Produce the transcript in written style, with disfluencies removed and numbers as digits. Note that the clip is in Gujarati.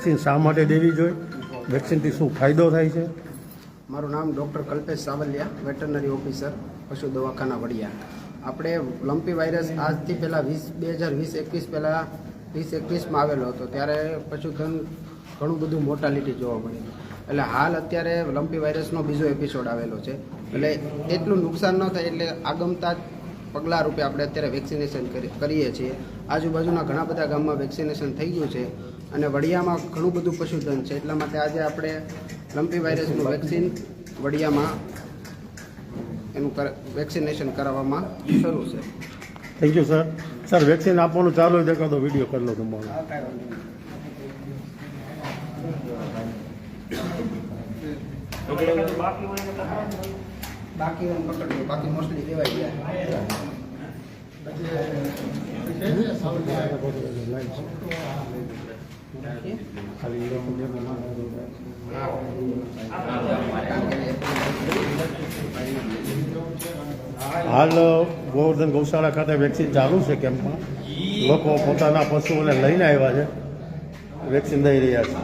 વેક્સિન શા માટે દેવી જોઈએ? વેક્સિનથી શું ફાયદો થાય છે? મારું નામ doctor Kalpesh Savaliya, veterinary officer, પશુ દવાખાના વડિયા. આપણે લંપી વાયરસ આજથી પહેલાં 2020-21 પહેલાં 2021માં આવેલો હતો, ત્યારે પશુધન ઘણું બધું મોર્ટાલિટી જોવા મળ્યું. એટલે હાલ અત્યારે લંપી વાયરસનો બીજો એપિસોડ આવેલો છે. એટલે એટલું નુકસાન ન થાય એટલે આગમતા પગલાં રૂપે આપણે અત્યારે વેક્સિનેશન કરીએ છીએ. આજુબાજુના ઘણા બધા ગામમાં વેક્સિનેશન થઈ ગયું છે અને વડિયામાં ઘણું બધું પશુધન છે. એટલા માટે આજે આપણે લંપી વાયરસનું વેક્સિન વડિયામાં એનું વેક્સિનેશન કરાવવામાં શરૂ છે. Thank you sir. Sir vaccine આપવાનું ચાલુ હોય દેખાતો વિડીયો કરી લો તમારો. બાકી પકડ્યું, બાકી મોસ્ટલી દેવાઈ ગયા. હાલ ગોવર્ધન ગૌશાળા ખાતે વેક્સિન ચાલુ છે કેમ્પમાં. લોકો પોતાના પશુઓને લઈને આવ્યા છે, વેક્સિન દઈ રહ્યા છે.